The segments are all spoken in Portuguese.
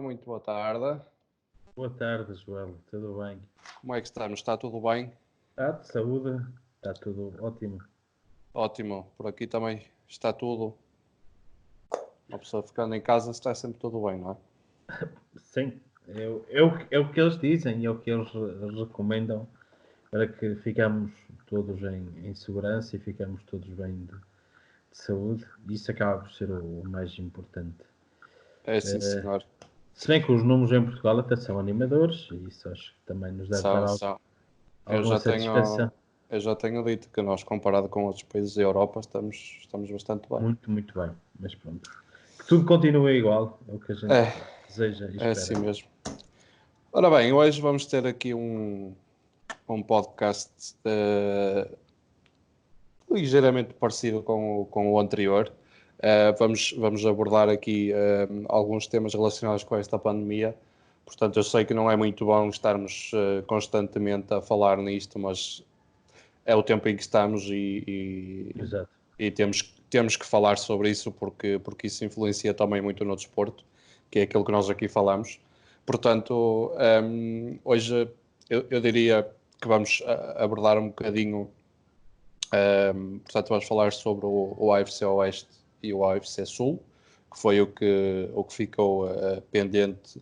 muito boa tarde. Boa tarde, Joel. Tudo bem? Como é que estamos? Está tudo bem? Está de saúde? Está tudo ótimo. Ótimo, por aqui também está tudo. Uma pessoa ficando em casa está sempre tudo bem, não é? Sim, é o que eles dizem, é o que eles recomendam para que ficamos todos em segurança e ficamos todos bem de saúde. Isso acaba por ser o mais importante. É sim, senhor. Se bem que os números em Portugal até são animadores, e isso acho que também nos deve dar São. alguma satisfação. Eu já tenho dito que nós, comparado com outros países da Europa, estamos bastante bem. Muito, muito bem. Mas pronto. Que tudo continue igual, é o que a gente deseja e É espera. assim mesmo. Ora bem, hoje vamos ter aqui um podcast ligeiramente parecido com o anterior. Vamos abordar aqui alguns temas relacionados com esta pandemia. Portanto, eu sei que não é muito bom estarmos constantemente a falar nisto, mas é o tempo em que estamos Exato. e temos que falar sobre isso porque isso influencia também muito no desporto, que é aquilo que nós aqui falamos. Portanto, hoje eu diria que vamos abordar um bocadinho. Portanto, vamos falar sobre o AFC Oeste e o AFC Sul, que foi o que ficou pendente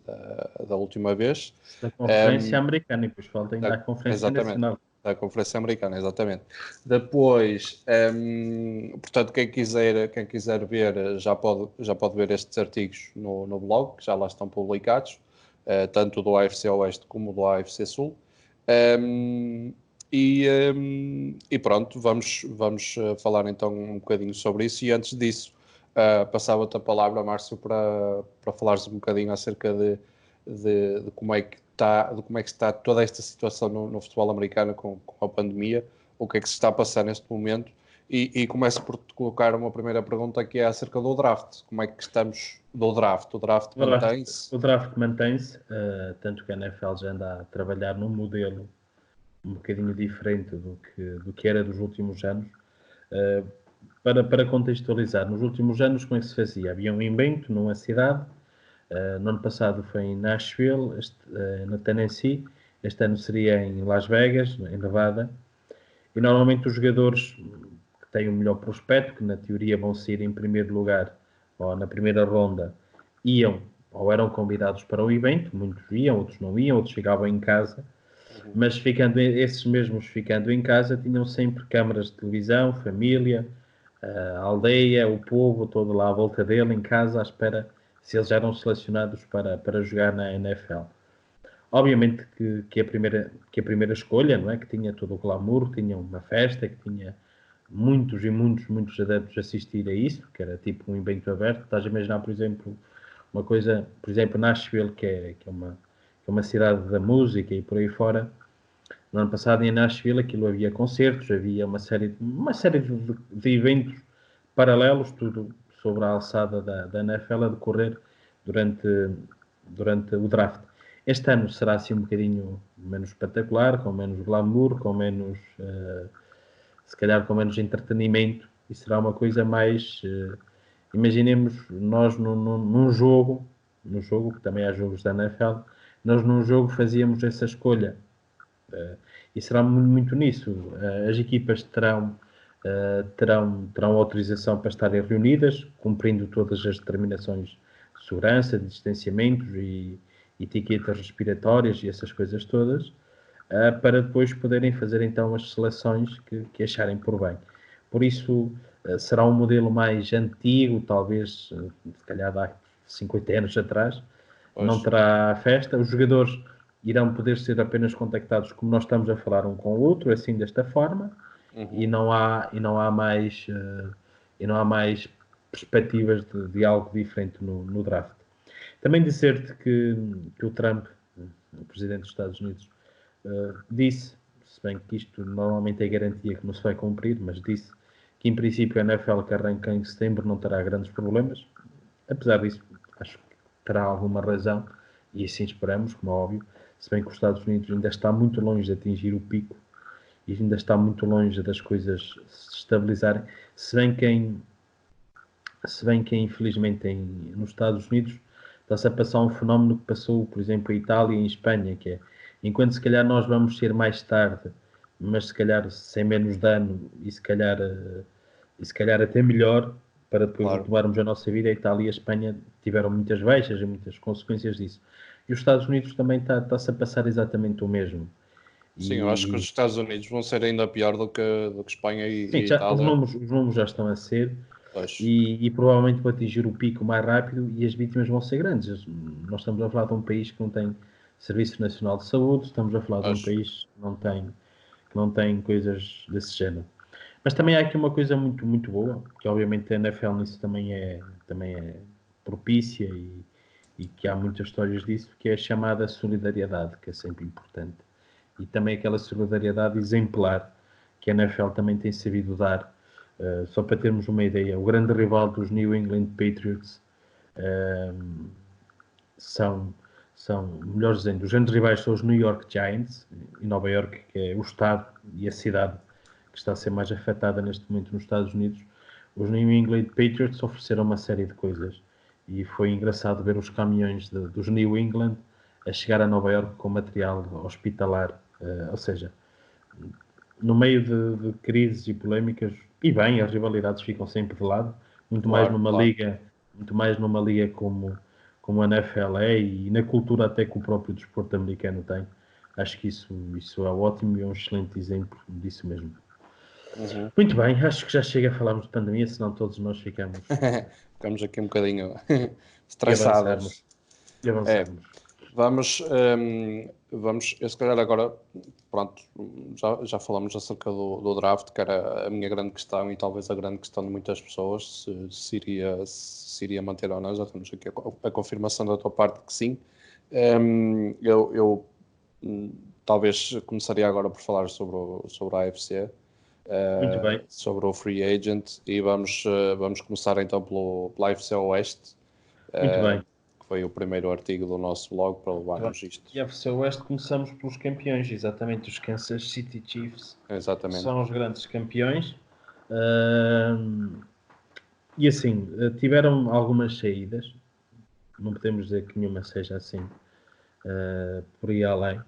da última vez. Da Conferência Americana e depois falta ainda a Conferência Exatamente, Nacional. da Conferência Americana, exatamente. Depois, portanto, quem quiser ver já pode ver estes artigos no blog, que já lá estão publicados, tanto do AFC Oeste como do AFC Sul. E pronto, vamos falar então um bocadinho sobre isso. E antes disso, passava-te a palavra, Márcio, para falares um bocadinho acerca de como é que está toda esta situação no futebol americano com a pandemia, o que é que se está a passar neste momento. E começo por te colocar uma primeira pergunta, que é acerca do draft. Como é que estamos do draft? O draft mantém-se? O draft mantém-se, tanto que a NFL já anda a trabalhar num modelo um bocadinho diferente do que era dos últimos anos. Para contextualizar, nos últimos anos, como é que se fazia? Havia um evento numa cidade, no ano passado foi em Nashville, na Tennessee, este ano seria em Las Vegas, em Nevada, e normalmente os jogadores que têm o melhor prospecto, que na teoria vão sair em primeiro lugar ou na primeira ronda, iam ou eram convidados para o evento, muitos iam, outros não iam, outros chegavam em casa, mas esses mesmos ficando em casa tinham sempre câmaras de televisão, família, a aldeia, o povo todo lá à volta dele, em casa, à espera se eles eram selecionados para jogar na NFL. Obviamente que a primeira escolha, não é? Que tinha todo o glamour, tinha uma festa, que tinha muitos e muitos adeptos a assistir a isso, que era tipo um evento aberto. Estás a imaginar, por exemplo, uma coisa, por exemplo, Nashville, que é uma cidade da música e por aí fora. No ano passado em Nashville aquilo havia concertos, havia uma série de eventos paralelos, tudo sobre a alçada da NFL a decorrer durante o draft. Este ano será assim um bocadinho menos espetacular, com menos glamour, com menos, se calhar com menos entretenimento, e será uma coisa mais, imaginemos nós num jogo, que também há jogos da NFL, nós num jogo fazíamos essa escolha, e será muito nisso. As equipas terão autorização para estarem reunidas, cumprindo todas as determinações de segurança, de distanciamentos e etiquetas respiratórias e essas coisas todas, para depois poderem fazer então as seleções que acharem por bem. Por isso, será um modelo mais antigo, talvez, se calhar há 50 anos atrás. Pois. Não terá festa, os jogadores irão poder ser apenas contactados como nós estamos a falar um com o outro, assim desta forma, e não há mais perspectivas de algo diferente no draft. Também dizer-te que o Trump, o presidente dos Estados Unidos, disse, se bem que isto normalmente é garantia que não se vai cumprir, mas disse que em princípio a NFL que arranca em setembro não terá grandes problemas. Apesar disso, acho que terá alguma razão, e assim esperamos, como é óbvio, se bem que os Estados Unidos ainda está muito longe de atingir o pico e ainda está muito longe das coisas se estabilizarem, se bem que infelizmente nos Estados Unidos está-se a passar um fenómeno que passou, por exemplo, em Itália e em Espanha, que é, enquanto se calhar nós vamos ser mais tarde, mas se calhar sem menos dano e se calhar até melhor, para depois Claro. retomarmos a nossa vida, a Itália e a Espanha tiveram muitas baixas e muitas consequências disso. E os Estados Unidos também está-se a passar exatamente o mesmo. Sim, eu acho que os E, Estados Unidos vão ser ainda pior do que Espanha sim, e já, Itália. os números já estão a ser, Pois, e provavelmente vão atingir o pico mais rápido e as vítimas vão ser grandes. Nós estamos a falar de um país que não tem Serviço Nacional de Saúde, estamos a falar de um pois. país que não tem coisas desse género. Mas também há aqui uma coisa muito, muito boa, que obviamente a NFL nisso também é propícia e que há muitas histórias disso, que é a chamada solidariedade, que é sempre importante. E também aquela solidariedade exemplar que a NFL também tem sabido dar. Só para termos uma ideia, o grande rival dos New England Patriots são, melhor dizendo, os grandes rivais são os New York Giants, em Nova York, que é o estado e a cidade que está a ser mais afetada neste momento nos Estados Unidos. Os New England Patriots ofereceram uma série de coisas e foi engraçado ver os caminhões dos New England a chegar a Nova York com material hospitalar, ou seja, no meio de crises e polémicas, e bem, as rivalidades ficam sempre de lado, Claro, claro. muito mais numa liga como a NFL é e na cultura até que o próprio desporto americano tem. Acho que isso é ótimo e é um excelente exemplo disso mesmo. Uhum. Muito bem, acho que já chega a falarmos de pandemia, senão todos nós ficamos Ficamos aqui um bocadinho e avançarmos. estressados. E É, avançarmos. vamos, eu se calhar agora, pronto, já falamos acerca do draft, que era a minha grande questão e talvez a grande questão de muitas pessoas, se iria manter ou não. Já temos aqui a confirmação da tua parte que sim. Eu talvez começaria agora por falar sobre a AFC, Muito bem, sobre o Free Agent, e vamos começar então pela AFC Oeste, muito bem. que foi o primeiro artigo do nosso blog para Muito bem. levarmos isto. E a FC Oeste começamos pelos campeões, exatamente os Kansas City Chiefs, que Exatamente. são os grandes campeões. E assim, tiveram algumas saídas, não podemos dizer que nenhuma seja assim, por aí além.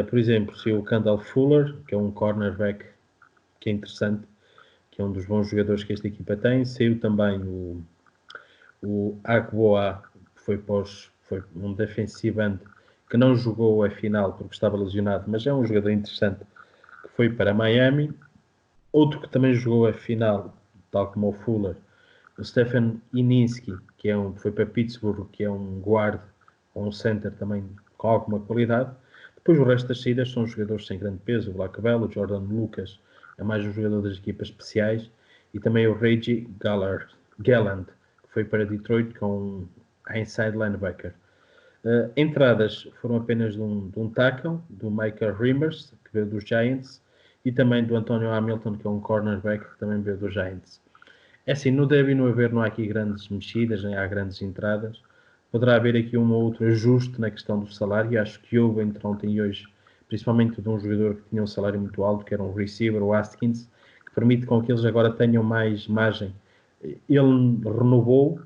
Por exemplo, se o Kendall Fuller, que é um cornerback que é interessante, que é um dos bons jogadores que esta equipa tem, saiu também o Agboa, que foi um defensive end que não jogou a final porque estava lesionado, mas é um jogador interessante, que foi para Miami. Outro que também jogou a final, tal como o Fuller, o Stefan Ininski, foi para Pittsburgh, que é um guard ou um center também com alguma qualidade. Depois o resto das saídas são jogadores sem grande peso, o Black Bell, o Jordan Lucas, é mais um jogador das equipas especiais, e também o Reggie Galland, que foi para Detroit com a inside linebacker. Entradas foram apenas de um tackle, do Michael Reimers, que veio dos Giants, e também do Antonio Hamilton, que é um cornerback, que também veio dos Giants. É assim, no deve e no haver não há aqui grandes mexidas, nem há grandes entradas. Poderá haver aqui um ou outro ajuste na questão do salário, e acho que houve entre ontem e hoje, principalmente de um jogador que tinha um salário muito alto, que era um receiver, o Haskins, que permite com que eles agora tenham mais margem. Ele renovou,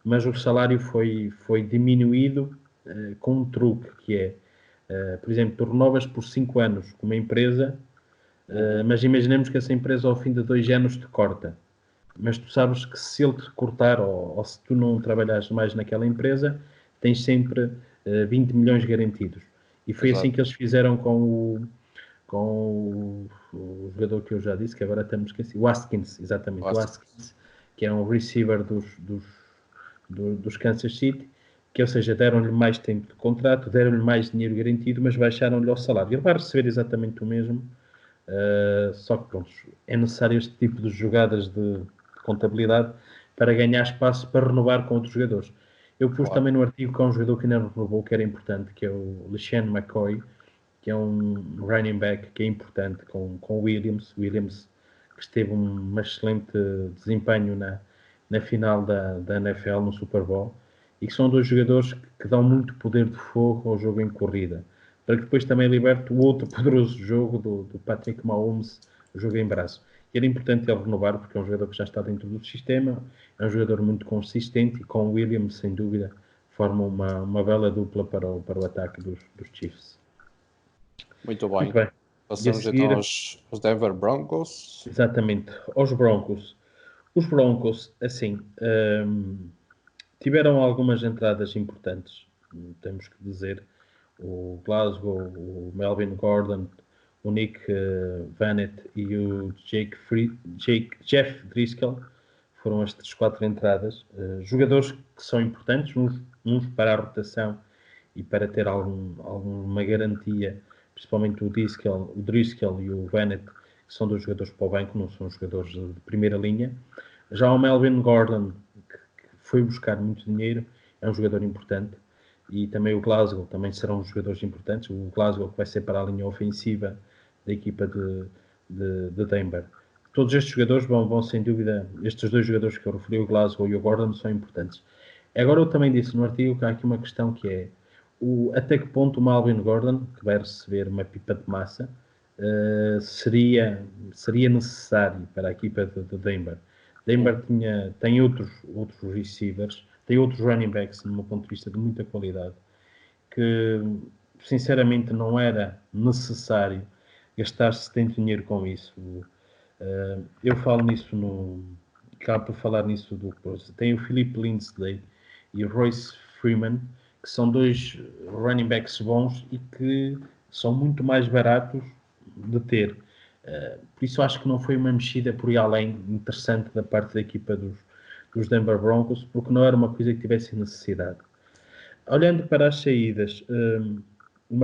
mas o salário foi diminuído com um truque, que é, por exemplo, tu renovas por 5 anos com uma empresa, mas imaginemos que essa empresa ao fim de 2 anos te corta. Mas tu sabes que se ele te cortar ou se tu não trabalhares mais naquela empresa, tens sempre 20 milhões garantidos. E foi assim Exato. que eles fizeram com o jogador que eu já disse, que agora estamos esquecido, o Haskins, exatamente, o Haskins, que é um receiver dos Kansas City, que, ou seja, deram-lhe mais tempo de contrato, deram-lhe mais dinheiro garantido, mas baixaram-lhe o salário. Ele vai receber exatamente o mesmo, só que, pronto, é necessário este tipo de jogadas de contabilidade para ganhar espaço para renovar com outros jogadores. Eu pus Claro. também no artigo que há um jogador que ainda não renovou, que era importante, que é o LeSean McCoy, que é um running back que é importante com Williams, que esteve um excelente desempenho na final da NFL, no Super Bowl, e que são dois jogadores que dão muito poder de fogo ao jogo em corrida, para que depois também liberte o outro poderoso jogo do Patrick Mahomes, o jogo em braço. E era importante ele renovar, porque é um jogador que já está dentro do sistema, é um jogador muito consistente, e com Williams, sem dúvida, formam uma bela dupla para o ataque dos Chiefs. Muito bem. Muito bem. Passamos seguir, então aos Denver Broncos. Exatamente, aos Broncos. Os Broncos, assim, tiveram algumas entradas importantes, temos que dizer. O Glasgow, o Melvin Gordon, o Nick Vanett e o Jeff Driscoll foram estas 4 entradas. Jogadores que são importantes, uns para a rotação e para ter alguma garantia, principalmente o Driscoll e o Vanett, que são 2 jogadores para o banco, não são jogadores de primeira linha. Já o Melvin Gordon, que foi buscar muito dinheiro, é um jogador importante. E também o Glasgow, também serão jogadores importantes. O Glasgow que vai ser para a linha ofensiva da equipa de Denver. Todos estes jogadores vão sem dúvida, estes 2 jogadores que eu referi, o Glasgow e o Gordon, são importantes. Agora eu também disse no artigo que há aqui uma questão que é até que ponto o Melvin Gordon, que vai receber uma pipa de massa, seria necessário para a equipa de Denver. Denver tem outros receivers, tem outros running backs, no meu ponto de vista, de muita qualidade, que sinceramente não era necessário gastar-se tanto dinheiro com isso. Eu falo nisso acabo por falar nisso do coisa. Tem o Philip Lindsay e o Royce Freeman, que são 2 running backs bons e que são muito mais baratos de ter. Por isso acho que não foi uma mexida por aí além interessante da parte da equipa dos Denver Broncos, porque não era uma coisa que tivesse necessidade. Olhando para as saídas, o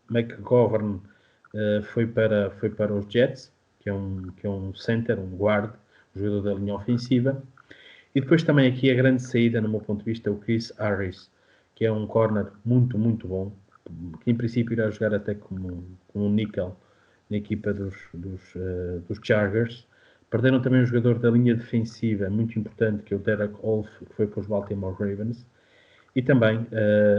McGovern foi para os Jets, que é um center, um guard, um jogador da linha ofensiva. E depois também aqui a grande saída, no meu ponto de vista, é o Chris Harris, que é um corner muito, muito bom, que em princípio irá jogar até como um nickel na equipa dos Chargers. Perderam também um jogador da linha defensiva muito importante, que é o Derek Wolfe, que foi para os Baltimore Ravens. E também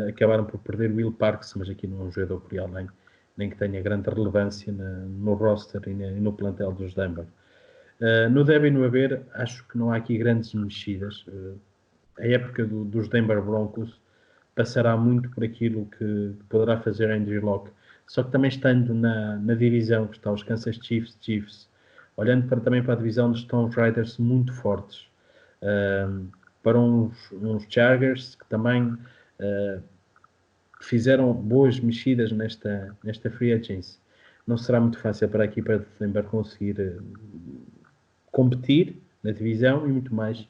acabaram por perder o Will Parks, mas aqui não é um jogador por aí além, nem que tenha grande relevância no roster e no plantel dos Denver. No deve e no haver, acho que não há aqui grandes mexidas. A época dos Denver Broncos passará muito por aquilo que poderá fazer Andrew Locke. Só que também estando na divisão que está os Kansas Chiefs, olhando também para a divisão onde estão os Raiders muito fortes, para uns Chargers que também fizeram boas mexidas nesta free agency. Não será muito fácil para a equipa de Denver conseguir competir na divisão e muito mais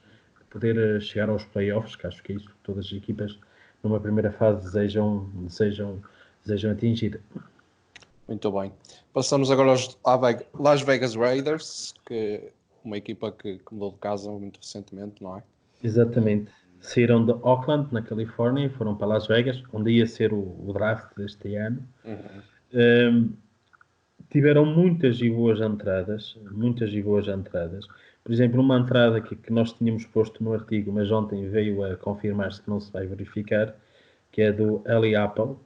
poder chegar aos playoffs, que acho que é isso que todas as equipas numa primeira fase desejam atingir. Muito bem. Passamos agora aos Las Vegas Raiders, que é uma equipa que mudou de casa muito recentemente, não é? Exatamente. Saíram de Oakland, na Califórnia, e foram para Las Vegas, onde ia ser o draft deste ano. Tiveram muitas e boas entradas. Por exemplo, uma entrada que nós tínhamos posto no artigo, mas ontem veio a confirmar-se que não se vai verificar, que é do Eli Apple,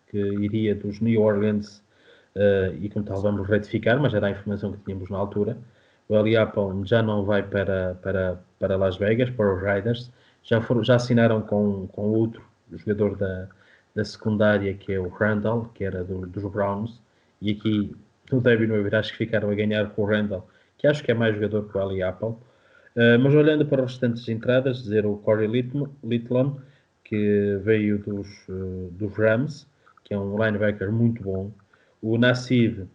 que iria dos New Orleans, e como tal vamos retificar, mas era a informação que tínhamos na altura. O Eli Apple já não vai para Las Vegas, para os Raiders, já assinaram com outro jogador da secundária, que é o Randall, que era dos Browns, e aqui no deve no haver, acho que ficaram a ganhar com o Randall, que acho que é mais jogador que o Eli Apple. Mas olhando para as restantes entradas, dizer o Corey Littleton, que veio dos Rams, que é um linebacker muito bom. O Nassib,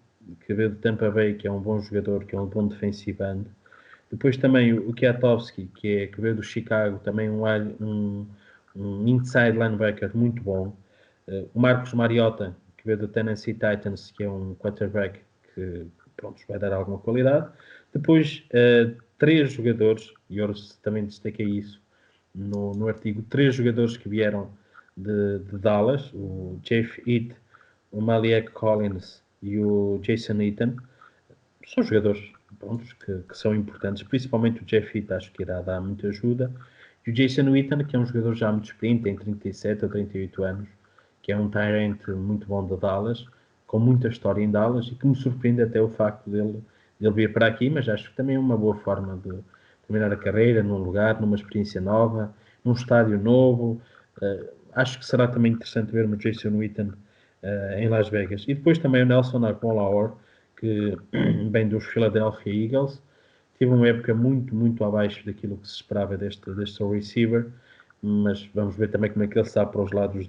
que veio de Tampa Bay, que é um bom jogador, que é um bom defensive end. Depois também o Kwiatkowski, que veio do Chicago, também um inside linebacker muito bom. O Marcos Mariota, que veio do Tennessee Titans, que é um quarterback que vai dar alguma qualidade. Depois, 3 jogadores, e eu também destaquei isso no artigo, 3 jogadores que vieram de Dallas, o Jeff Heath, o Maliek Collins e o Jason Eaton. São jogadores que são importantes, principalmente o Jeff Heath, acho que irá dar muita ajuda. E o Jason Eaton, que é um jogador já muito experiente, tem 37 ou 38 anos, que é um tight end muito bom de Dallas, com muita história em Dallas, e que me surpreende até o facto dele vir para aqui, mas acho que também é uma boa forma de terminar a carreira num lugar, numa experiência nova, num estádio novo. Acho que será também interessante ver o Jason Witten em Las Vegas. E depois também o Nelson Aguilar, que vem dos Philadelphia Eagles. Tive uma época muito, muito abaixo daquilo que se esperava deste receiver, mas vamos ver também como é que ele está para os lados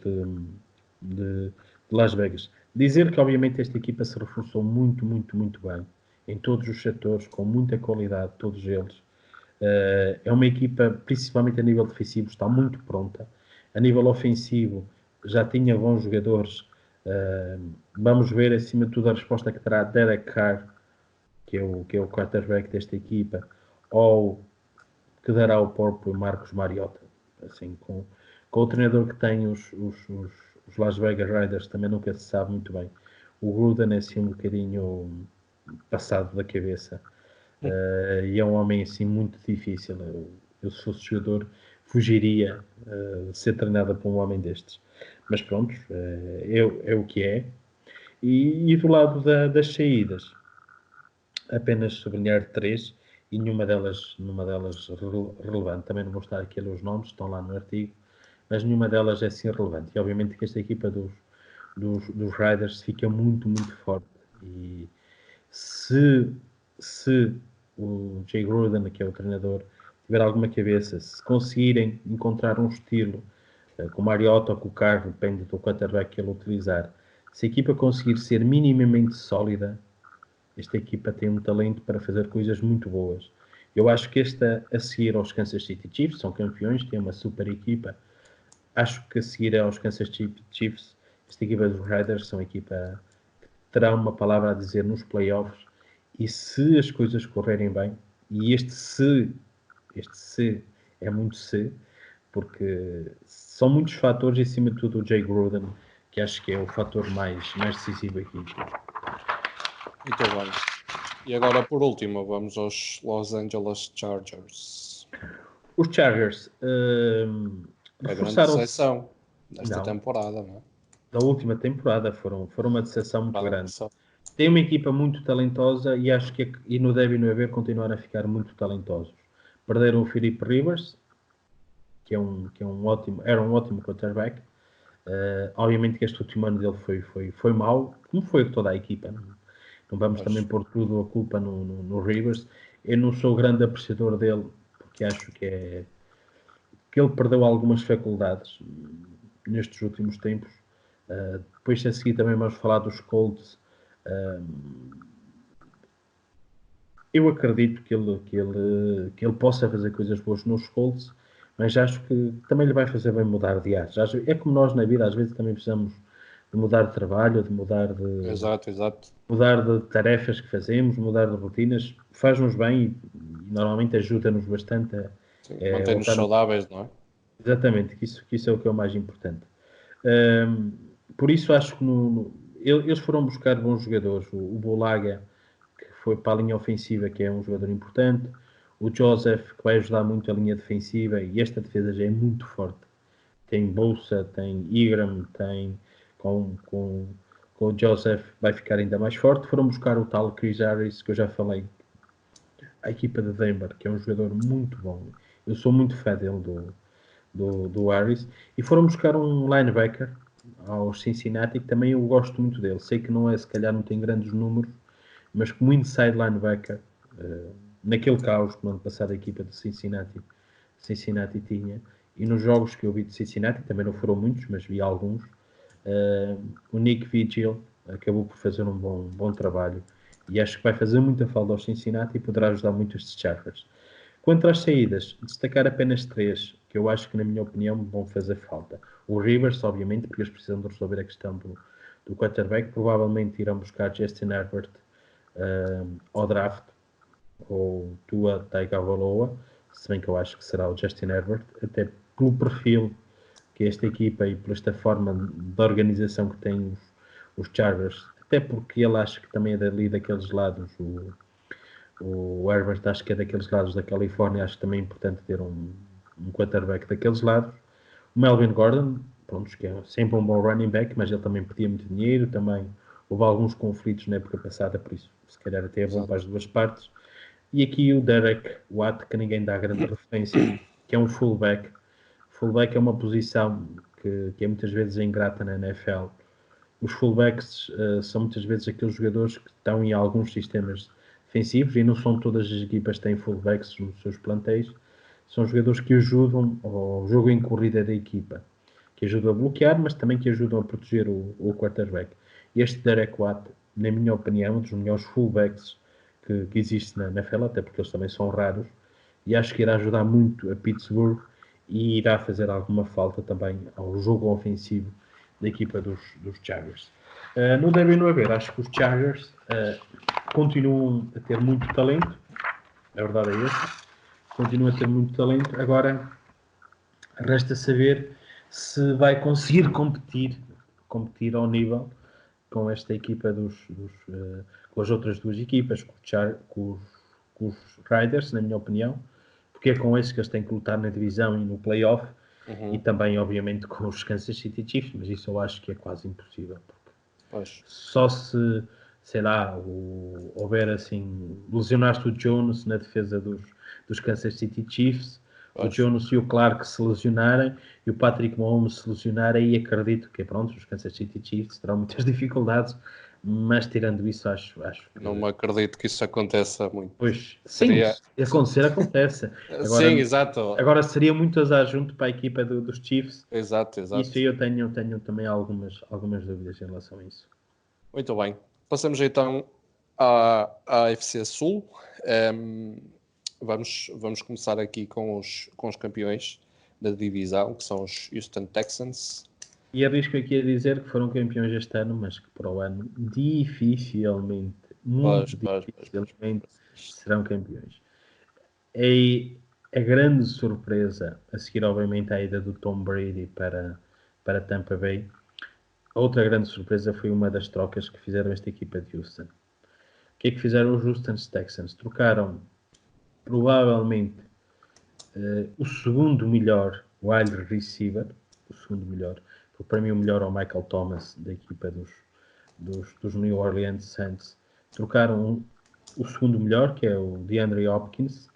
de Las Vegas. Dizer que, obviamente, esta equipa se reforçou muito, muito, muito bem, em todos os setores, com muita qualidade, todos eles. É uma equipa, principalmente a nível defensivo, está muito pronta. A nível ofensivo, já tinha bons jogadores. Vamos ver, acima de tudo, a resposta que terá Derek Carr, que é o quarterback desta equipa, ou que dará o próprio Marcos Mariota. Assim, com o treinador que tem os Las Vegas Raiders, também nunca se sabe muito bem. O Gruden é assim um bocadinho passado da cabeça. E é um homem assim muito difícil. Eu se fosse jogador, fugiria de ser treinado por um homem destes. Mas pronto, é o que é. E do lado das saídas, apenas sublinhar 3 e nenhuma delas relevante. Também não vou estar aqui a ler os nomes, estão lá no artigo, mas nenhuma delas é assim relevante. E obviamente que esta equipa dos Riders fica muito, muito forte. E se o Jay Gruden, que é o treinador, tiver alguma cabeça, se conseguirem encontrar um estilo com o Mariota ou com o Carro, depende do quarterback que ele utilizar, se a equipa conseguir ser minimamente sólida, esta equipa tem um talento para fazer coisas muito boas. Eu acho que esta, a seguir aos Kansas City Chiefs, são campeões, têm uma super equipa. Acho que a seguir aos Kansas City Chiefs, esta equipa dos Raiders são a equipa que terá uma palavra a dizer nos playoffs. E se as coisas correrem bem, e este se é muito se, porque são muitos fatores, e acima de tudo o Jay Gruden, que acho que é o fator mais decisivo aqui. Muito bem. E agora, por último, vamos aos Los Angeles Chargers. Os Chargers a grande decepção desta não, temporada, não é? Da última temporada foram uma decepção muito grande. Tem uma equipa muito talentosa e acho que e no deve e no haver continuar a ficar muito talentosos. Perderam o Philip Rivers, que era um ótimo quarterback. Obviamente que este último ano dele foi mau, como foi toda a equipa. Não vamos também pôr tudo a culpa no Rivers. Eu não sou grande apreciador dele, porque acho que ele perdeu algumas faculdades nestes últimos tempos. Depois a seguir também vamos falar dos Colts. Eu acredito que ele possa fazer coisas boas nos Colts, mas acho que também lhe vai fazer bem mudar de ar. É como nós na vida, às vezes também precisamos de mudar de trabalho, de mudar de... Exato. Mudar de tarefas que fazemos, mudar de rotinas, faz-nos bem e normalmente ajuda-nos bastante a manter-nos saudáveis, não é? Exatamente, que isso é o que é o mais importante. Por isso acho que eles foram buscar bons jogadores. O Bolaga, que foi para a linha ofensiva, que é um jogador importante. O Joseph, que vai ajudar muito a linha defensiva. E esta defesa já é muito forte. Tem Bolsa, tem Ingram, tem com o Joseph vai ficar ainda mais forte. Foram buscar o tal Chris Harris, que eu já falei. A equipa de Denver, que é um jogador muito bom. Eu sou muito fã dele, do Harris, e foram buscar um linebacker aos Cincinnati, que também eu gosto muito dele. Sei que não é, se calhar não tem grandes números, mas como inside linebacker, naquele caos que no ano passado a equipa de Cincinnati tinha, e nos jogos que eu vi de Cincinnati, também não foram muitos, mas vi alguns, o Nick Vigil acabou por fazer um bom trabalho, e acho que vai fazer muita falta aos Cincinnati e poderá ajudar muito estes Chargers. Quanto às saídas, destacar apenas 3, que eu acho que, na minha opinião, vão fazer falta. O Rivers, obviamente, porque eles precisam de resolver a questão do quarterback. Provavelmente irão buscar Justin Herbert ao draft, ou Tua Tagovailoa, se bem que eu acho que será o Justin Herbert, até pelo perfil que esta equipa e por esta forma de organização que tem os Chargers, até porque ele acha que também é dali daqueles lados, o Herbert acho que é daqueles lados da Califórnia, acho que também é importante ter um quarterback daqueles lados. O Melvin Gordon, pronto, que é sempre um bom running back, mas ele também pedia muito dinheiro, também houve alguns conflitos na época passada, por isso se calhar até é bom para as duas partes. E aqui o Derek Watt, que ninguém dá grande referência, que é um fullback fullback é uma posição que é muitas vezes ingrata na NFL. Os fullbacks são muitas vezes aqueles jogadores que estão em alguns sistemas defensivos, e não são todas as equipas que têm fullbacks nos seus plantéis. São jogadores que ajudam ao jogo em corrida da equipa, que ajudam a bloquear, mas também que ajudam a proteger o quarterback. E este Derek Watt, na minha opinião, é um dos melhores fullbacks que existe na NFL, até porque eles também são raros, e acho que irá ajudar muito a Pittsburgh e irá fazer alguma falta também ao jogo ofensivo da equipa dos Chargers. No derby no haver, acho que os Chargers continuam a ter muito talento, a verdade é essa, continuam a ter muito talento. Agora resta saber se vai conseguir competir ao nível com esta equipa com as outras duas equipas, com os Riders, na minha opinião, porque é com esses que eles têm que lutar na divisão e no playoff, e também, obviamente, com os Kansas City Chiefs, mas isso eu acho que é quase impossível. Só se, sei lá, houver assim, lesionaste o Jones na defesa dos Kansas City Chiefs, o Jones e o Clark se lesionarem e o Patrick Mahomes se lesionarem, e acredito que, pronto, os Kansas City Chiefs terão muitas dificuldades, mas tirando isso, acho que... Não me acredito que isso aconteça muito. Pois, seria... sim, acontecer acontece. Agora, sim, exato. Agora seria muito azar junto para a equipa dos Chiefs. Exato. Isso aí eu tenho também algumas dúvidas em relação a isso. Muito bem. Passamos então à AFC Sul. Vamos começar aqui com os campeões da divisão, que são os Houston Texans. E arrisco aqui a dizer que foram campeões este ano, mas que para o ano dificilmente, dificilmente serão campeões. É a grande surpresa, a seguir obviamente à ida do Tom Brady para Tampa Bay. Outra grande surpresa foi uma das trocas que fizeram esta equipa de Houston. O que é que fizeram os Houston Texans? Trocaram provavelmente o segundo melhor wide receiver, porque para mim o melhor é o Michael Thomas, da equipa dos New Orleans Saints. Trocaram o segundo melhor, que é o DeAndre Hopkins,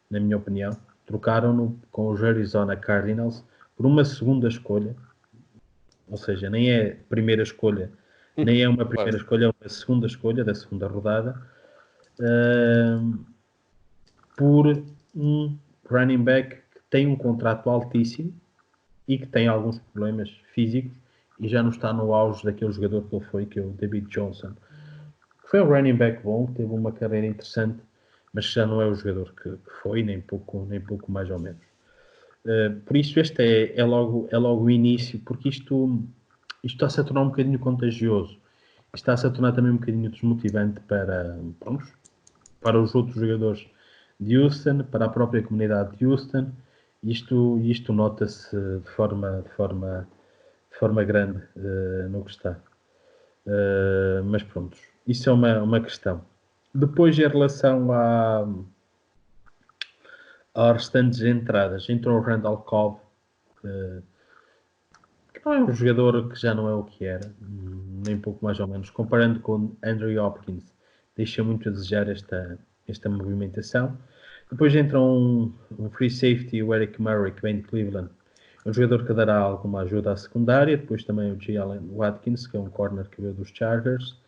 na minha opinião. Trocaram-no com os Arizona Cardinals por uma segunda escolha, ou seja, nem é primeira escolha, nem é uma primeira escolha, é uma segunda escolha da segunda rodada, por um running back que tem um contrato altíssimo e que tem alguns problemas físicos e já não está no auge daquele jogador que ele foi, que é o David Johnson. Foi um running back bom, teve uma carreira interessante, mas já não é o jogador que foi, nem pouco mais ou menos. Por isso este é logo o início, porque isto está-se a tornar um bocadinho contagioso. Está-se a tornar também um bocadinho desmotivante para os outros jogadores de Houston, para a própria comunidade de Houston. Isto nota-se de forma grande no que está. Mas pronto, isso é uma questão. Depois, em relação às restantes entradas, entrou o Randall Cobb, que não é um jogador que já não é o que era, nem pouco mais ou menos. Comparando com Andrew Hopkins, deixa muito a desejar esta movimentação. Depois entra um free safety, o Eric Murray, que vem de Cleveland. É um jogador que dará alguma ajuda à secundária. Depois também o Jalen Watkins, que é um corner que veio dos Chargers.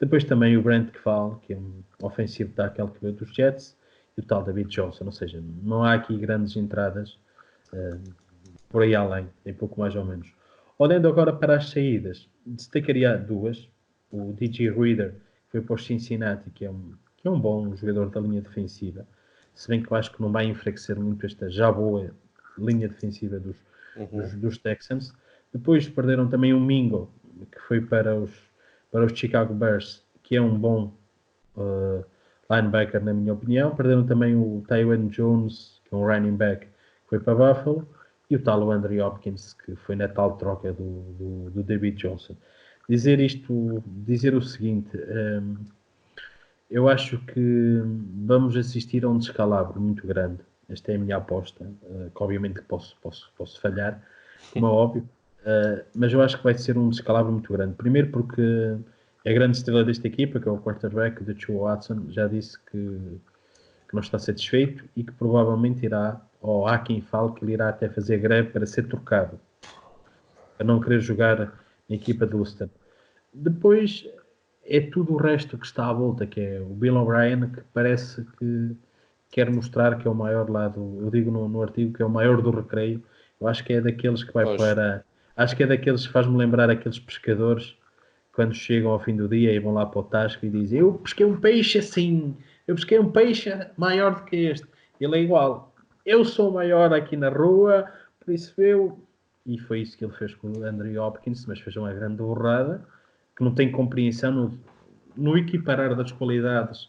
Depois também o Brent Kval, que é um ofensivo tackle que veio dos Jets. E o tal David Johnson. Ou seja, não há aqui grandes entradas por aí além, nem pouco mais ou menos. Olhando agora para as saídas, destacaria duas. O DJ Reader, que foi para o Cincinnati, que é um bom jogador da linha defensiva. Se bem que eu acho que não vai enfraquecer muito esta já boa linha defensiva dos Texans. Depois perderam também o Mingo, que foi para os Chicago Bears, que é um bom linebacker, na minha opinião. Perderam também o Tywin Jones, que é um running back, que foi para Buffalo. E o tal Andrew Hopkins, que foi na tal troca do David Johnson. Dizer o seguinte... eu acho que vamos assistir a um descalabro muito grande. Esta é a minha aposta, que obviamente posso falhar, como é óbvio, mas eu acho que vai ser um descalabro muito grande. Primeiro porque a grande estrela desta equipa, que é o quarterback, o Deshaun Watson, já disse que não está satisfeito e que provavelmente irá ou há quem fale que ele irá até fazer greve para ser trocado, para não querer jogar na equipa do Houston. Depois é tudo o resto que está à volta, que é o Bill O'Brien, que parece que quer mostrar que é o maior lado, eu digo no artigo que é o maior do recreio. Eu acho que é daqueles que vai Pois, para. Acho que é daqueles que faz-me lembrar aqueles pescadores quando chegam ao fim do dia e vão lá para o tasco e dizem: Eu pesquei um peixe assim, eu pesquei um peixe maior do que este. Ele é igual. Eu sou maior aqui na rua, por isso eu. E foi isso que ele fez com o Andrew Hopkins, mas fez uma grande burrada, que não tem compreensão no equiparar das qualidades,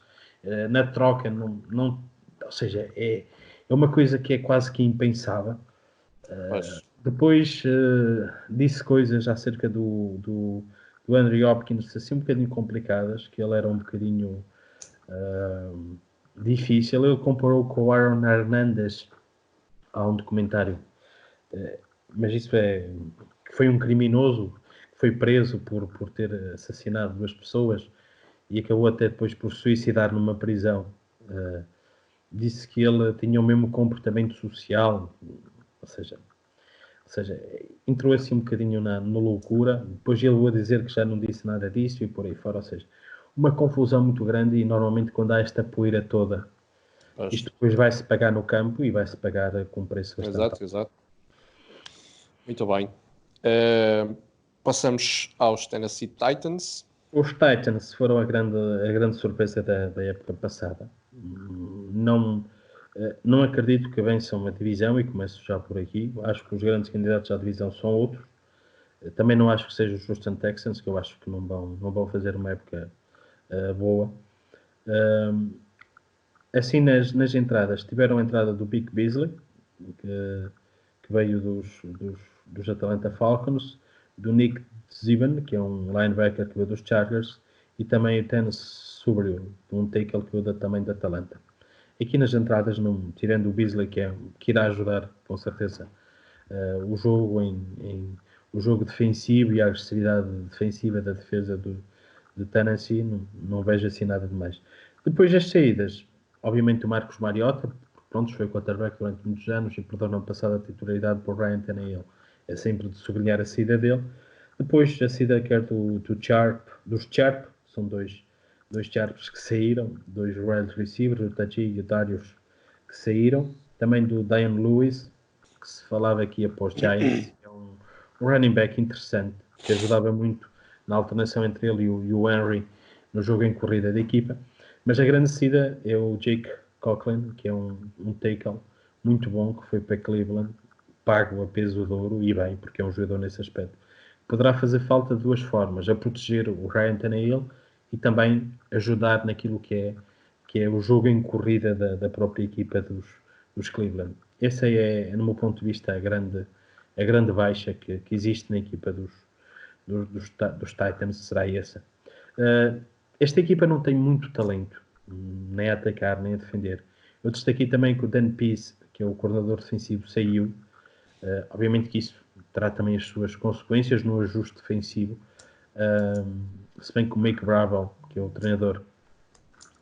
na troca, ou seja, é uma coisa que é quase que impensável. pois. Depois disse coisas acerca do Andrew Hopkins assim um bocadinho complicadas, que ele era um bocadinho difícil. Ele comparou com o Aaron Hernandez. Há um documentário, mas isso que foi um criminoso que foi preso por ter assassinado 2 pessoas e acabou até depois por suicidar numa prisão. Disse que ele tinha o mesmo comportamento social, ou seja, entrou assim um bocadinho na loucura. Depois ele a dizer que já não disse nada disso e por aí fora. Ou seja, uma confusão muito grande e normalmente quando há esta poeira toda, Pois. isto depois vai-se pagar no campo e vai-se pagar com um preço bastante alto. Exato. Muito bem. Passamos aos Tennessee Titans. Os Titans foram a grande surpresa da época passada. Não acredito que vençam uma divisão e começo já por aqui. Acho que os grandes candidatos à divisão são outros. Também não acho que sejam os Houston Texans, que eu acho que não vão fazer uma época boa. Assim, nas entradas, tiveram a entrada do Vic Beasley, que veio dos Atlanta Falcons, do Nick Ziban, que é um linebacker que veio dos Chargers, e também o Tennessee Subriel, um tackle que veio também da Atlanta. Aqui nas entradas, tirando o Beasley, que irá ajudar, com certeza, o jogo defensivo e a agressividade defensiva da defesa de Tennessee, não vejo assim nada de mais. Depois das saídas, obviamente o Marcos Mariota, pronto, foi quarterback durante muitos anos e perdeu no ano passado a titularidade por Ryan Tannehill. É sempre de sublinhar a saída dele. Depois a saída quer dos Sharp, são dois Sharps que saíram, 2 wide receivers, o Tachi e o Darius, que saíram. Também do Dion Lewis, que se falava que ia para os Giants, é um running back interessante, que ajudava muito na alternação entre ele e o Henry no jogo em corrida da equipa. Mas a grande saída é o Jake Coughlin, que é um tackle muito bom, que foi para Cleveland, pago a peso de ouro, e bem, porque é um jogador nesse aspecto. Poderá fazer falta de 2 formas, a proteger o Ryan Tannehill e também ajudar naquilo que é o jogo em corrida da própria equipa dos Cleveland. Essa é, no meu ponto de vista, a grande baixa que existe na equipa dos Titans, será essa. Esta equipa não tem muito talento, nem a atacar, nem a defender. Eu destaquei também que o Dan Pease, que é o coordenador defensivo, saiu. Obviamente que isso terá também as suas consequências no ajuste defensivo. Se bem que o Mike Bravo, que é o treinador,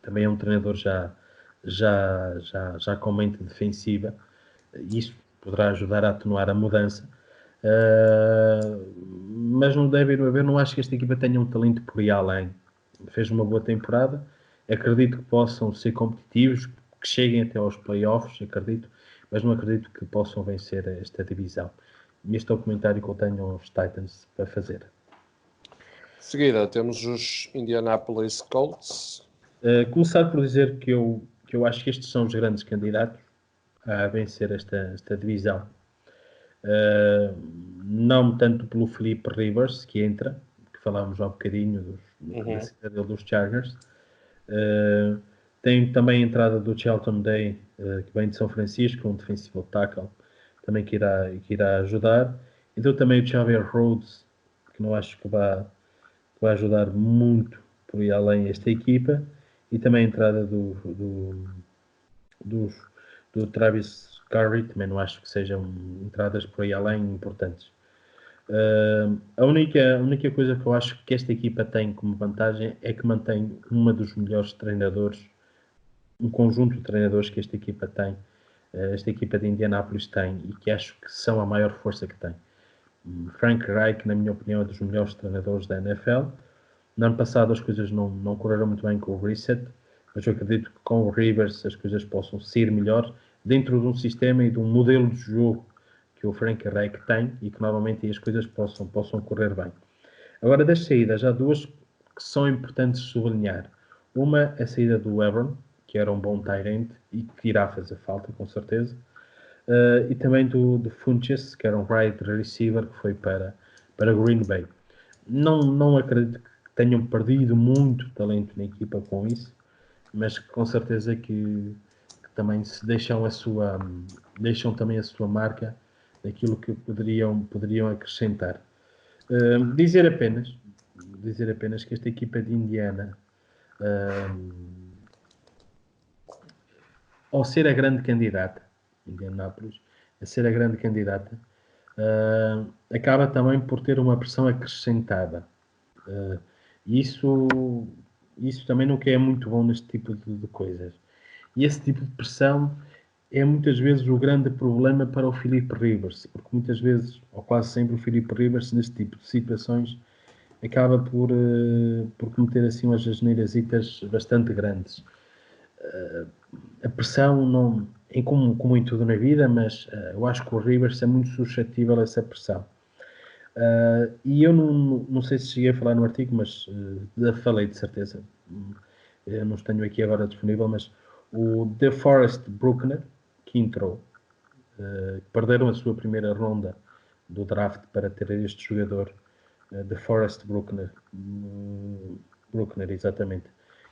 também é um treinador já com mente defensiva, isso poderá ajudar a atenuar a mudança. Mas não deve haver, não acho que esta equipa tenha um talento por aí além. Fez uma boa temporada, acredito que possam ser competitivos, que cheguem até aos playoffs, acredito, mas não acredito que possam vencer esta divisão. Este é o comentário que eu tenho aos Titans para fazer. De seguida temos os Indianapolis Colts. Começar por dizer que eu acho que estes são os grandes candidatos a vencer esta divisão. Não tanto pelo Philip Rivers, que entra, que falámos há um bocadinho da cidade dos Chargers. Tem também a entrada do Shelton Day, que vem de São Francisco, um defensive tackle, também que irá ajudar. Então também o Xavier Rhodes, que não acho que vai ajudar muito por ir além esta equipa. E também a entrada do Travis Curry, também não acho que sejam entradas por aí além importantes. A única coisa que eu acho que esta equipa tem como vantagem é que mantém uma dos melhores treinadores, um conjunto de treinadores que esta equipa tem esta equipa de Indianapolis tem e que acho que são a maior força que tem. Frank Reich, na minha opinião, é dos melhores treinadores da NFL. No ano passado as coisas não correram muito bem com o Reset, mas eu acredito que com o Rivers as coisas possam ser melhor dentro de um sistema e de um modelo de jogo que o Frank Reich tem e que novamente as coisas possam correr bem. Agora, das saídas, há duas que são importantes sublinhar. Uma, a saída do Ebron, que era um bom tight end e que irá fazer falta, com certeza. E também do Funches, que era um wide receiver, que foi para Green Bay. Não acredito que tenham perdido muito talento na equipa com isso, mas com certeza que também se deixam também a sua marca daquilo que poderiam acrescentar. Dizer apenas que esta equipa de Indiana, ao ser a grande candidata, Indianápolis, a ser a grande candidata, acaba também por ter uma pressão acrescentada. Isso também não é muito bom neste tipo de coisas. E esse tipo de pressão é muitas vezes o grande problema para o Philip Rivers, porque muitas vezes, ou quase sempre, o Philip Rivers, neste tipo de situações, acaba por cometer assim umas asneirasitas bastante grandes. A pressão não é como em tudo na vida, mas eu acho que o Rivers é muito suscetível a essa pressão. E eu não sei se cheguei a falar no artigo, mas falei de certeza. Eu não tenho aqui agora disponível, mas o DeForest Buckner, que entrou, perderam a sua primeira ronda do draft para ter este jogador, DeForest Buckner, exatamente,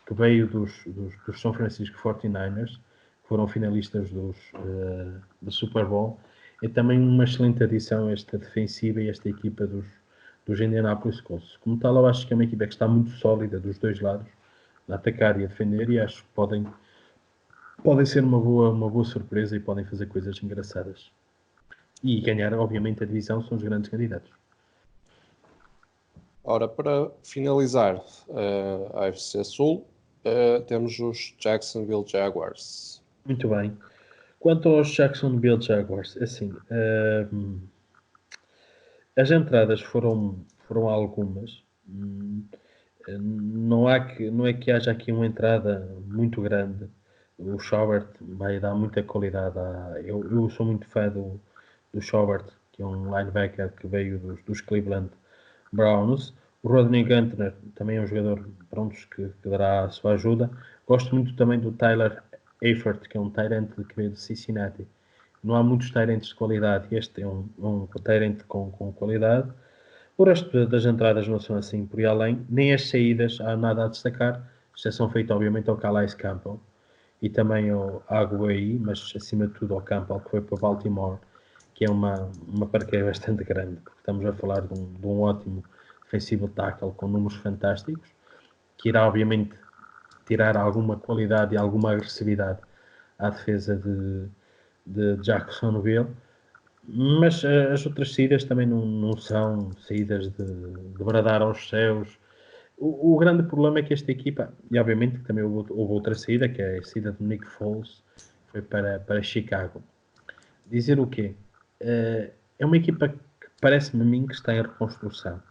que veio dos São Francisco 49ers, que foram finalistas do Super Bowl. É também uma excelente adição esta defensiva e esta equipa dos Indianapolis Colts. Como tal, eu acho que é uma equipa que está muito sólida dos dois lados, a atacar e a defender, e acho que podem ser uma boa surpresa e podem fazer coisas engraçadas. E ganhar, obviamente, a divisão são os grandes candidatos. Ora, para finalizar a AFC Sul, temos os Jacksonville Jaguars. Muito bem. Quanto aos Jacksonville Jaguars, assim, as entradas foram algumas. Não é que haja aqui uma entrada muito grande. O Schobert vai dar muita qualidade. Eu sou muito fã do Schobert, que é um linebacker que veio dos Cleveland Browns. O Rodney Guntner também é um jogador que dará a sua ajuda. Gosto muito também do Tyler Eifert, que é um tight end que veio de Cincinnati. Não há muitos tight ends de qualidade. Este é um tight end com qualidade. O resto das entradas não são assim por aí além, nem as saídas há nada a destacar, exceção feita obviamente ao Calais Campbell e também ao Aguaí, mas acima de tudo ao Campbell, que foi para Baltimore, que é uma parqueia bastante grande, porque estamos a falar de um ótimo defensive tackle com números fantásticos, que irá obviamente tirar alguma qualidade e alguma agressividade à defesa de Jacksonville. Mas as outras saídas também não são saídas de bradar aos céus. O grande problema é que esta equipa, e obviamente que também houve outra saída, que é a saída de Nick Foles, foi para Chicago. Dizer o quê? É uma equipa que parece-me a mim que está em reconstrução.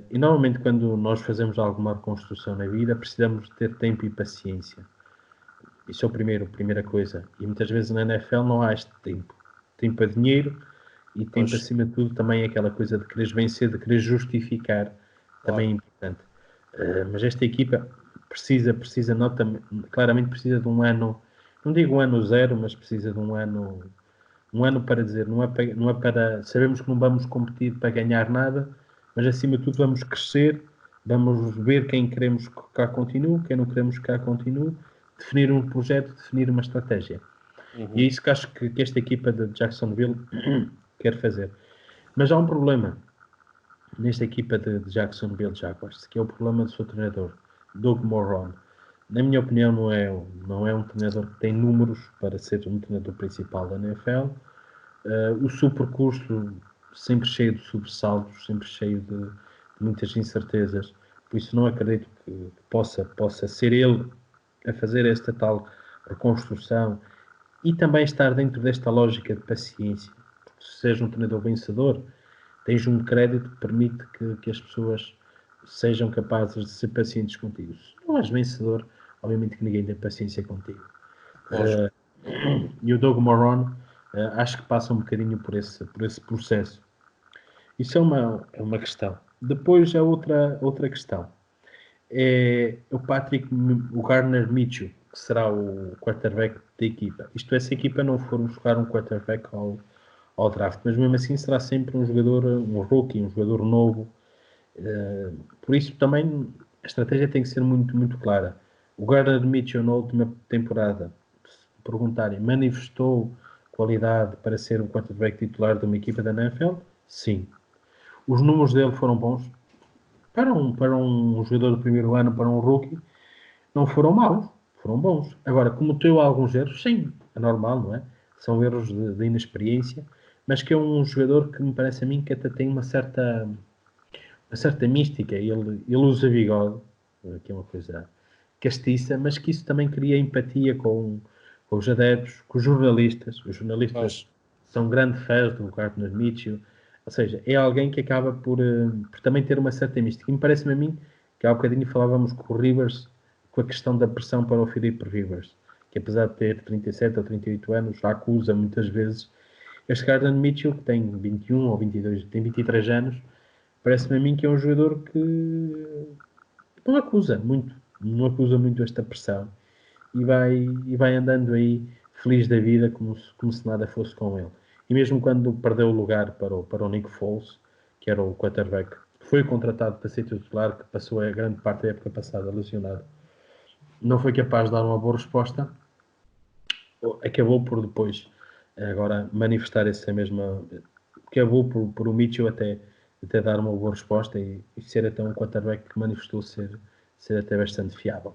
E normalmente quando nós fazemos alguma reconstrução na vida, precisamos ter tempo e paciência. Isso é a primeira coisa. E muitas vezes na NFL não há este tempo. Tempo é dinheiro e tempo, acima de tudo, também aquela coisa de querer vencer, de querer justificar, também é importante. Mas esta equipa claramente precisa de um ano, não digo um ano zero, mas precisa de um ano para dizer, não é para, sabemos que não vamos competir para ganhar nada, mas acima de tudo vamos crescer, vamos ver quem queremos que cá continue, quem não queremos que cá continue, definir um projeto, definir uma estratégia. E é isso que acho que esta equipa de Jacksonville quer fazer. Mas há um problema nesta equipa de Jacksonville Jaguars, que é o problema do seu treinador, Doug Marrone. Na minha opinião, não é um treinador que tem números para ser um treinador principal da NFL. O seu percurso sempre cheio de sobressaltos, sempre cheio de muitas incertezas. Por isso não acredito que possa ser ele a fazer esta tal reconstrução e também estar dentro desta lógica de paciência. Porque se seja um treinador vencedor, tens um crédito que permite que as pessoas sejam capazes de ser pacientes contigo. Se não és vencedor, obviamente que ninguém tem paciência contigo. Lógico. E o Doug Marrone, acho que passa um bocadinho por esse processo. Isso é uma questão. Depois, a outra questão é o Gardner Minshew, que será o quarterback da equipa. Isto é, se a equipa não for buscar um quarterback ao draft, mas mesmo assim será sempre um jogador, um rookie, um jogador novo. Por isso também a estratégia tem que ser muito, muito clara. O Gardner Minshew na última temporada, se perguntarem, manifestou qualidade para ser um quarterback titular de uma equipa da NFL? Sim. Os números dele foram bons. Para um jogador do primeiro ano, para um rookie, não foram maus, foram bons. Agora, cometeu alguns erros, sim, é normal, não é? São erros de inexperiência, mas que é um jogador que me parece a mim que até tem uma certa mística. Ele usa bigode, que é uma coisa castiça, mas que isso também cria empatia com os adeptos, com os jornalistas. Os jornalistas Mas, são grandes fãs do Gardner Minshew, ou seja, é alguém que acaba por também ter uma certa mística. E me parece-me a mim que há bocadinho falávamos com o Rivers, com a questão da pressão para o Philip Rivers, que apesar de ter 37 ou 38 anos, já acusa muitas vezes este Gardner Minshew, que tem 21 ou 22, tem 23 anos, parece-me a mim que é um jogador que não acusa muito esta pressão e vai andando aí feliz da vida como se nada fosse com ele. E mesmo quando perdeu o lugar para o Nick Foles, que era o quarterback, que foi contratado para ser titular, que passou a grande parte da época passada lesionado, não foi capaz de dar uma boa resposta, acabou por depois agora manifestar essa mesma. Acabou por o Mitchell até dar uma boa resposta e ser até um quarterback que manifestou ser até bastante fiável.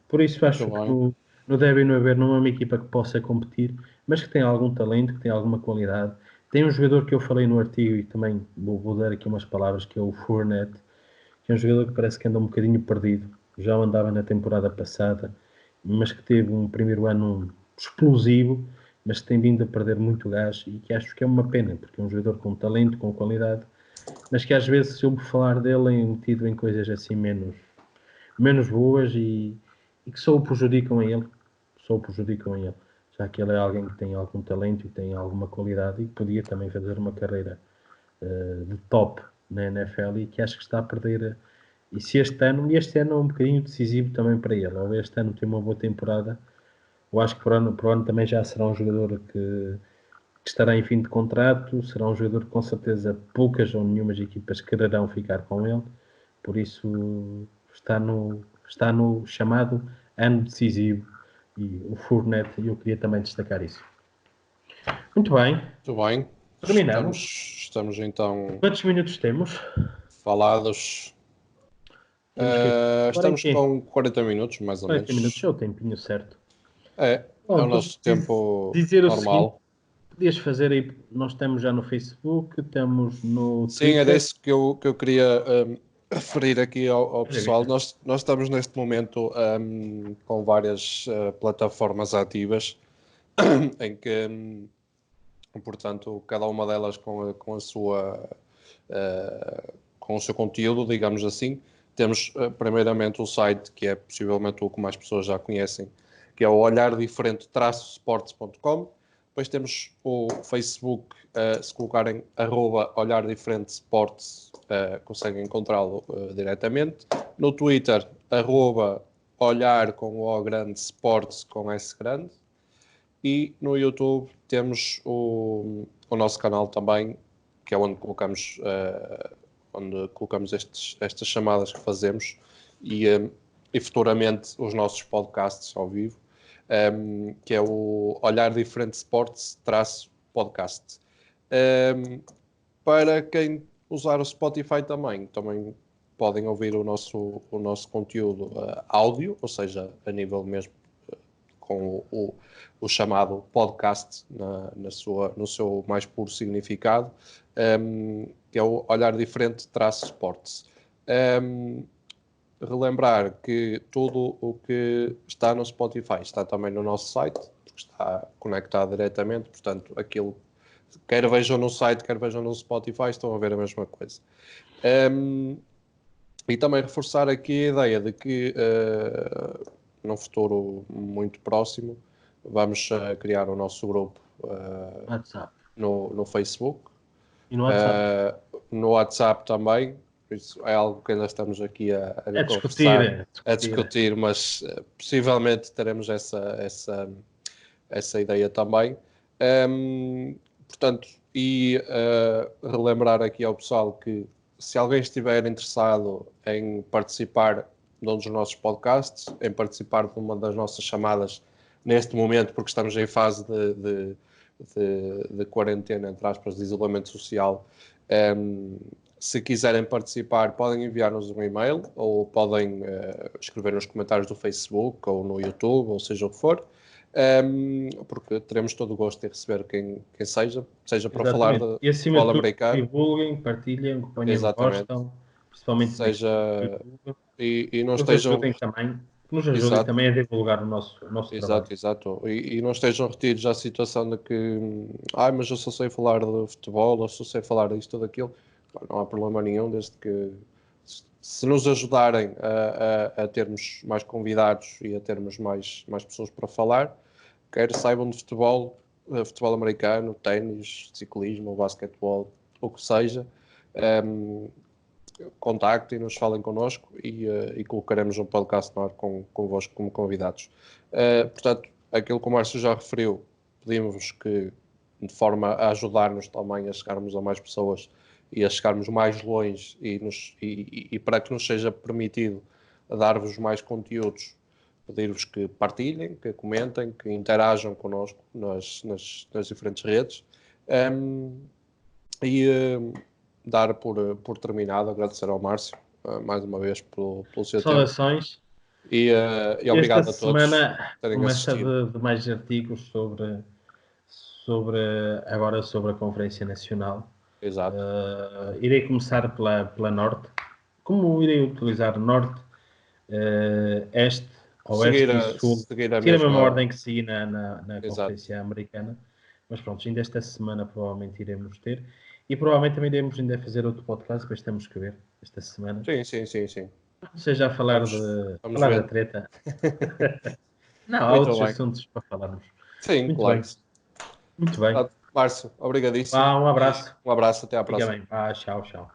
Por isso muito acho que bem. no Derby não haver não é uma equipa que possa competir, mas que tem algum talento, que tem alguma qualidade. Tem um jogador que eu falei no artigo e também vou dar aqui umas palavras, que é o Fournette, que é um jogador que parece que anda um bocadinho perdido. Já andava na temporada passada, mas que teve um primeiro ano explosivo, mas que tem vindo a perder muito gás e que acho que é uma pena, porque é um jogador com talento, com qualidade, mas que às vezes se ouve falar dele é metido em coisas assim menos boas e que só o prejudicam a ele, só o prejudicam a ele, já que ele é alguém que tem algum talento e tem alguma qualidade e que podia também fazer uma carreira de top na NFL e que acho que está a perder. E se este ano é um bocadinho decisivo também para ele, ou este ano tem uma boa temporada, eu acho que para o ano também já será um jogador que estará em fim de contrato, será um jogador que com certeza poucas ou nenhumas equipas quererão ficar com ele, por isso está no chamado ano decisivo e o Fournette, eu queria também destacar isso. Muito bem, Muito bem. terminamos. Estamos então Quantos minutos temos? falados. Temos que agora em Estamos quê? com 40 minutos, mais ou 40 minutos menos. é o tempinho certo. É o Pronto, nosso tempo dizer o seguinte, normal. podias fazer aí, nós estamos já no Facebook, estamos no Sim, era Twitter. isso que eu queria referir aqui ao pessoal. Maravilha. Nós estamos neste momento com várias plataformas ativas em que, portanto, cada uma delas com a sua com o seu conteúdo, digamos assim. Temos primeiramente o site, que é possivelmente o que mais pessoas já conhecem, que é o olhardiferente-sports.com. Depois temos o Facebook, se colocarem @olhardiferentesports, conseguem encontrá-lo diretamente. No Twitter, olhar com o grande sports com S grande. E no YouTube temos o nosso canal também, que é onde colocamos estas chamadas que fazemos e futuramente os nossos podcasts ao vivo, que é o Olhar Diferente Sports-podcast. Para quem usar o Spotify também podem ouvir o nosso conteúdo áudio, ou seja, a nível mesmo com o chamado podcast no seu mais puro significado, que é o Olhar Diferente-Sports. relembrar que tudo o que está no Spotify está também no nosso site, porque está conectado diretamente, portanto, aquilo, quer vejam no site, quer vejam no Spotify, estão a ver a mesma coisa. E também reforçar aqui a ideia de que num futuro muito próximo vamos criar o nosso grupo no Facebook. E no WhatsApp? No WhatsApp também. Isso é algo que ainda estamos aqui a conversar, a discutir, mas possivelmente teremos essa ideia também. Portanto, relembrar aqui ao pessoal que se alguém estiver interessado em participar de um dos nossos podcasts, em participar de uma das nossas chamadas neste momento, porque estamos em fase de quarentena, entre aspas, de isolamento social, se quiserem participar, podem enviar-nos um e-mail ou podem escrever nos comentários do Facebook ou no YouTube, ou seja o que for, porque teremos todo o gosto de receber quem seja para falar de futebol americano. Divulguem, partilhem, ponham o que gostam, principalmente e não estejam... nos ajudem também a divulgar o nosso trabalho. Exato. E não estejam retidos à situação de que mas eu só sei falar de futebol, ou só sei falar disto ou daquilo. Não há problema nenhum, desde que se nos ajudarem a termos mais convidados e a termos mais pessoas para falar, quer saibam de futebol americano, ténis, ciclismo, basquetebol, o que seja, contactem-nos, falem connosco e colocaremos um podcast no ar convosco como convidados. Portanto, aquilo que o Márcio já referiu, pedimos que, de forma a ajudar-nos também a chegarmos a mais pessoas e a chegarmos mais longe e para que nos seja permitido dar-vos mais conteúdos, pedir-vos que partilhem, que comentem, que interajam connosco nas diferentes redes. Dar por terminado, agradecer ao Márcio mais uma vez pelo seu saudações tempo. E obrigado a todos. Esta semana começa de mais artigos sobre a Conferência Nacional. Exato. Irei começar pela Norte. Como irei utilizar Norte, Este, Oeste e Sul? Seguir a mesma ordem que segui na Conferência Americana. Mas pronto, ainda esta semana provavelmente iremos ter. E provavelmente também iremos ainda fazer outro podcast, depois temos que ver esta semana. Sim. Seja a falar da treta. Não, há outros assuntos para falarmos. Sim, muito claro. Bem. Muito bem. Márcio, obrigadíssimo. Um abraço. Um abraço, até à próxima. Fica bem. Tchau.